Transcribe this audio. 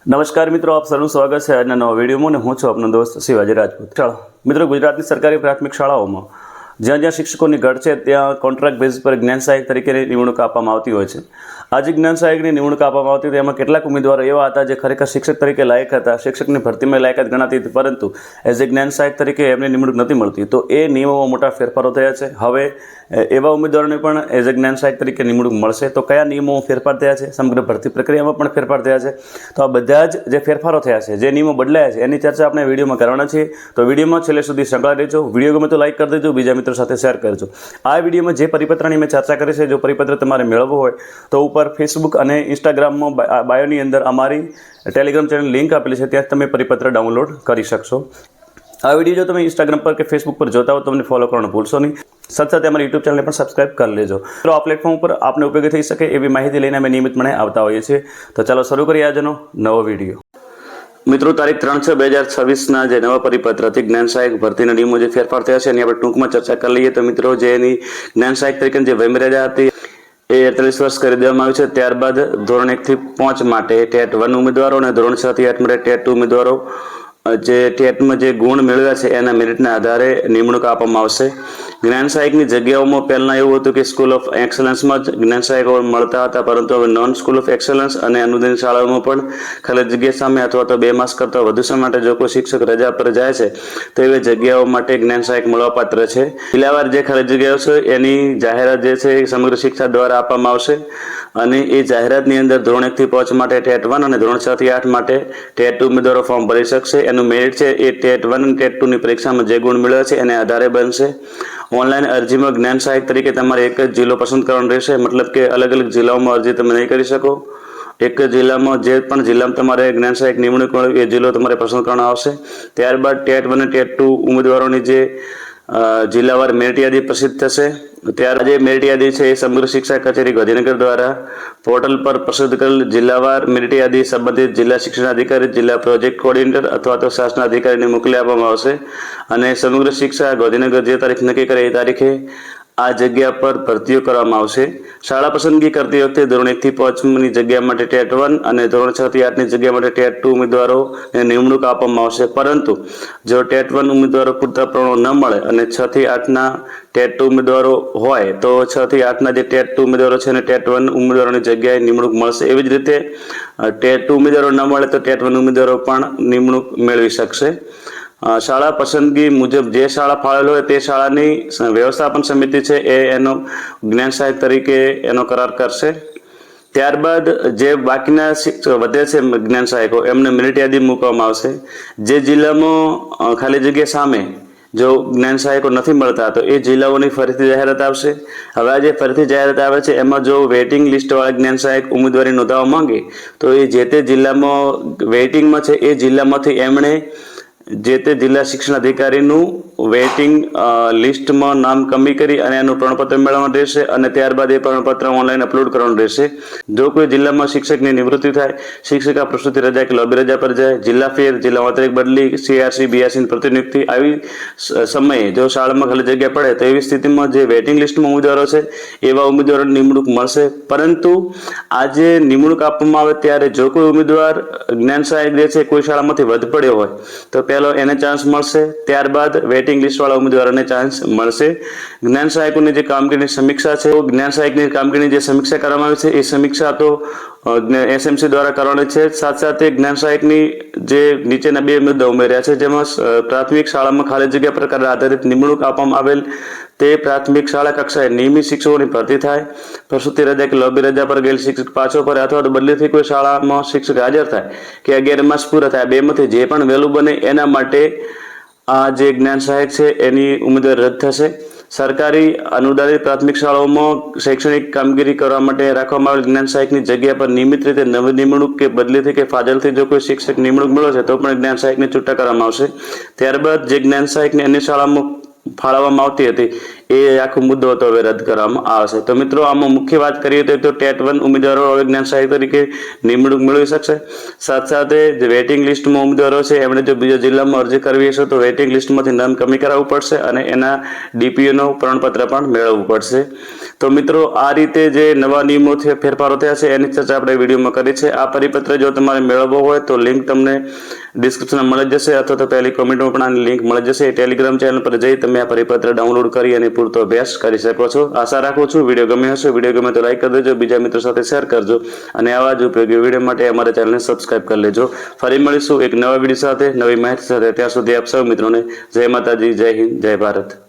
નમસ્કાર મિત્રો, આપ સૌનું સ્વાગત છે આજના નવા વિડીયોમાં અને હું છું આપનો દોસ્ત શિવાજી રાજપૂત। ચાલો મિત્રો, ગુજરાતની સરકારી પ્રાથમિક શાળાઓમાં જ્યાં જ્યાં શિક્ષકોની ઘટ છે ત્યાં કોન્ટ્રાક્ટ બેઝ પર જ્ઞાન સહાયક તરીકેની નિમણૂક આપવામાં આવતી હોય છે। આ જે જ્ઞાન સહાયકની નિમણૂક આપવામાં આવતી તેમાં કેટલાક ઉમેદવારો એવા હતા જે ખરેખર શિક્ષક તરીકે લાયક હતા, શિક્ષકની ભરતીમાં લાયકાત ગણાતી હતી, પરંતુ એઝ એ જ્ઞાન સહાયક તરીકે એમને નિમણૂક નથી મળતી। તો એ નિયમોમાં મોટા ફેરફારો થયા છે। હવે એવા ઉમેદવારોને પણ એઝ એ જ્ઞાન સહાયક તરીકે નિમણૂક મળશે। તો કયા નિયમોમાં ફેરફાર થયા છે, સમગ્ર ભરતી પ્રક્રિયામાં પણ ફેરફાર થયા છે। તો આ બધા જ જે ફેરફારો થયા છે, જે નિયમો બદલાયા છે, એની ચર્ચા આપણે વિડીયોમાં કરવાના છીએ। તો વિડીયોમાં છેલ્લે સુધી સંકળાયેલા રહેજો। વિડીયો ગમે તો લાઈક કરી દેજો, બીજા મિત્રો સાથે શેર કરજો। આ વિડીયોમાં જે પરિપત્રની મેં ચર્ચા કરી છે, જો પરિપત્ર તમારે મેળવવો હોય તો ઉપર ફેસબુક અને ઇન્સ્ટાગ્રામમાં બાયોની અંદર અમારી ટેલિગ્રામ ચેનલ લિંક આપેલી છે, ત્યાં તમે પરિપત્ર ડાઉનલોડ કરી શકશો। આ વિડીયો જો તમે ઇન્સ્ટાગ્રામ પર કે ફેસબુક પર જોતા હો તો તમને ફોલો કરવાનું ભૂલશો નહીં। સાથે સાથે અમારી યુટ્યુબ ચેનલને પણ સબસ્ક્રાઇબ કરી લેજો। તો આ પ્લેટફોર્મ ઉપર આપને ઉપયોગી થઈ શકે એવી માહિતી લઈને અમે નિયમિતપણે આવતા હોઈએ છીએ। તો ચાલો શરૂ કરીએ આજનો નવો વિડીયો। મિત્રો, તારીખ 3/6/2026ના જે નવા પરિપત્રથી જ્ઞાન સહાયક ભરતીના નિયમો જે ફેરફાર થયા છે એની આપણે ટૂંકમાં ચર્ચા કરી લઈએ। તો મિત્રો, જે એની જ્ઞાન સહાયક તરીકે જે વયમર્યાદા હતી એ 43 વર્ષ કરી દેવામાં આવી છે। ત્યારબાદ ધોરણ 1 થી 5 માટે ટેટ 1 ઉમેદવારો અને ધોરણ 6 થી 8 માટે ટેટ 2 ઉમેદવારો જે ટેટમાં જે ગુણ મેળવ્યા છે એના મેરિટના આધારે નિમણૂક આપવામાં આવશે। જ્ઞાન સહાયકની જગ્યાઓમાં પહેલાં એવું હતું કે સ્કૂલ ઓફ એક્સલન્સમાં જ જ્ઞાન સહાયકો મળતા હતા, પરંતુ હવે નોન સ્કૂલ ઓફ એક્સલન્સ અને અનુદાનિત શાળાઓમાં પણ ખાલી જગ્યા સામે અથવા તો 2 માસ કરતાં વધુ સમય માટે જો કોઈ શિક્ષક રજા પર જાય છે તો એવી જગ્યાઓ માટે જ્ઞાન સહાયક મળવાપાત્ર છે। જિલ્લાવાર જે ખાલી જગ્યાઓ છે એની જાહેરાત જે છે એ સમગ્ર શિક્ષા દ્વારા આપવામાં આવશે અને એ જાહેરાતની અંદર ધોરણ 1 થી 5 માટે ટેટ 1 અને ધોરણ 6 થી 8 માટે ટેટ 2 ઉમેદવારો ફોર્મ ભરી શકશે। એનું મેરિટ છે એ ટેટ 1 અને ટેટ 2ની પરીક્ષામાં જે ગુણ મેળવ્યા છે એને આધારે બનશે। ઓનલાઈન અરજીમાં જ્ઞાન સહાયક તરીકે તમારે એક જ જિલ્લો પસંદ કરવાનો રહેશે, મતલબ કે અલગ અલગ જિલ્લાઓમાં અરજી તમે નહીં કરી શકો। એક જ જિલ્લામાં જે પણ જિલ્લામાં તમારે જ્ઞાન સહાયક નિમણૂક મળે એ જિલ્લો તમારે પસંદ કરવાનો આવશે। ત્યારબાદ ટેટ 1 અને ટેટ 2 ઉમેદવારોની જે જિલ્લાવાર મેરિટ યાદી પ્રસિદ્ધ થશે। ત્યાર જે મેરિટ યાદી છે એ સમગ્ર શિક્ષા કચેરી ગાંધીનગર દ્વારા પોર્ટલ પર પ્રસિદ્ધ કરેલ જિલ્લાવાર મેરિટ યાદી સંબંધિત જિલ્લા શિક્ષણાધિકારી, જિલ્લા પ્રોજેક્ટ કોઓર્ડિનેટર અથવા તો શાસન અધિકારીને મોકલી આપવામાં આવશે અને સમગ્ર શિક્ષા ગાંધીનગર જે તારીખ નક્કી કરે એ તારીખે આ જગ્યા પર ભરતીઓ કરવામાં આવશે। શાળા પસંદગી કરતી વખતે ધોરણ 1 થી 5ની જગ્યા માટે ટેટ 1 અને ધોરણ 6 થી 8ની જગ્યા માટે ટેટ 2 ઉમેદવારોને નિમણૂક આપવામાં આવશે, પરંતુ જો ટેટ 1 ઉમેદવારો પૂરતા પ્રમાણમાં ન મળે અને 6 થી 8ના ટેટ 2 ઉમેદવારો હોય તો 6 થી 8ના જે ટેટ 2 ઉમેદવારો છે અને ટેટ 1 ઉમેદવારોની જગ્યાએ નિમણૂક મળશે। એવી જ રીતે ટેટ 2 ઉમેદવારો ન મળે તો ટેટ 1 ઉમેદવારો પણ નિમણૂક મેળવી શકશે। શાળા પસંદગી મુજબ જે શાળા ફાળેલ હોય તે શાળાની વ્યવસ્થાપન સમિતિ છે એ એનો જ્ઞાન સહાયક તરીકે એનો કરાર કરશે। ત્યારબાદ જે બાકીના વધે છે જ્ઞાન સહાયકો એમને મેરિટ યાદી મૂકવામાં આવશે। જે જિલ્લામાં ખાલી જગ્યા સામે જો જ્ઞાન સહાયકો નથી મળતા તો એ જિલ્લાઓની ફરીથી જાહેરાત આવશે। હવે આ જે ફરીથી જાહેરાત આવે છે એમાં જો વેઇટિંગ લિસ્ટવાળા જ્ઞાન સહાયક ઉમેદવારી નોંધાવવા માંગે તો એ જે તે જિલ્લામાં વેઇટિંગમાં છે એ જિલ્લામાંથી એમણે જે તે જિલ્લા શિક્ષણાધિકારીનું વેઇટિંગ લિસ્ટમાં નામ કમી કરી અને એનું પ્રમાણપત્ર મેળવવાનું રહેશે અને ત્યારબાદ એ પ્રમાણપત્ર ઓનલાઈન અપલોડ કરવાનું રહેશે। જો કોઈ જિલ્લામાં શિક્ષકની નિવૃત્તિ થાય, શિક્ષિકા પ્રસૂતિ રજા કે લોબી રજા પર જાય, જિલ્લા ફેર, જિલ્લા આંતરિક બદલી, CRC, BRCની પ્રતિનિયુક્તિ આવી સમયે જો શાળામાં ખાલી જગ્યા પડે તો એવી સ્થિતિમાં જે વેઇટિંગ લિસ્ટમાં ઉમેદવારો છે એવા ઉમેદવારોની નિમણૂક મળશે। પરંતુ આ જે નિમણૂક આપવામાં આવે ત્યારે જો કોઈ ઉમેદવાર જ્ઞાન સહાયક જે છે કોઈ શાળામાંથી વધ પડ્યો હોય તો પહેલો એને ચાન્સ મળશે, ત્યારબાદ વેઇટિંગ લિસ્ટવાળા ઉમેદવારોને ચાન્સ મળશે। જ્ઞાન સહાયકોની જે કામગીરીની સમીક્ષા છે, જ્ઞાન સહાયકની કામગીરીની જે સમીક્ષા કરવામાં આવી છે એ સમીક્ષા તો SMC દ્વારા કરવાની છે। સાથે સાથે જ્ઞાન સહાયકની જે નીચેના 2 મુદ્દા ઉમેર્યા છે, જેમાં પ્રાથમિક શાળામાં ખાલી જગ્યા પ્રકાર આધારિત નિમણૂક આપવામાં આવેલ તે પ્રાથમિક શાળા કક્ષાએ નિયમિત શિક્ષકોની ભરતી થાય, પ્રસૂતિ રજા કે લોબી રજા પર ગયેલ શિક્ષક પાછો ફરે અથવા તો બદલીથી કોઈ શાળામાં શિક્ષક હાજર થાય કે 11 માસ પૂરા થાય, બેમાંથી જે પણ વહેલું બને એના માટે આ જે જ્ઞાન સહાયક છે એની ઉમેદવારી રદ થશે। સરકારી અનુદાનિત પ્રાથમિક શાળાઓમાં શૈક્ષણિક કામગીરી કરવા માટે રાખવામાં આવેલ જ્ઞાન સહાયકની જગ્યા પર નિયમિત રીતે નવી નિમણૂક કે બદલીથી કે ફાજલથી જો કોઈ શિક્ષક નિમણૂક મળ્યો છે તો પણ જ્ઞાન સહાયકને છૂટા કરવામાં આવશે। ત્યારબાદ જે જ્ઞાન સહાયકની અન્ય શાળામાં ફાળવવામાં આવતી હતી એ આખો મુદ્દો હતો હવે રદ કરવામાં આવશે. તો મિત્રો આમાં મુખ્ય વાત કરીએ તો ટેટ 1 ઉમેદવારો હવે જ્ઞાન સહાયક તરીકે નિમણૂક મેળવી શકશે. સાથે જે વેઇટિંગ લિસ્ટમાં ઉમેદવારો છે એમણે જો બીજા જિલ્લામાં અરજી કરવી હશે તો વેઇટિંગ લિસ્ટમાંથી નામ કમી કરાવવું પડશે અને એના ડીપીઓનો પ્રમાણપત્ર પણ મેળવવું પડશે. તો મિત્રો આ રીતે જે નવા નિયમો ફેરફારો થયા છે એની ચર્ચા આપણે વિડીયોમાં કરી છે. આ પરિપત્ર જો તમારે મેળવવો હોય તો લિંક તમને ડિસ્ક્રિપ્શનમાં મળી જશે અથવા તો પહેલી કોમેન્ટમાં પણ આની લિંક મળી જશે. ટેલિગ્રામ ચેનલ પર જઈ તમે આ પરિપત્ર ડાઉનલોડ કરી અને પૂરતો અભ્યાસ કરી શકો છો. આશા રાખું છું વિડીયો ગમે હશે. વિડીયો ગમે તો લાઈક કરી દેજો, બીજા મિત્રો સાથે શેર કરજો અને આવા જ ઉપયોગી વિડીયો માટે અમારા ચેનલને સબસ્ક્રાઇબ કરી લેજો. ફરી મળીશું એક નવા વિડીયો સાથે, નવી માહિતી સાથે. ત્યાં સુધી આપ સૌ મિત્રોને જય માતાજી, જય હિન્દ, જય ભારત.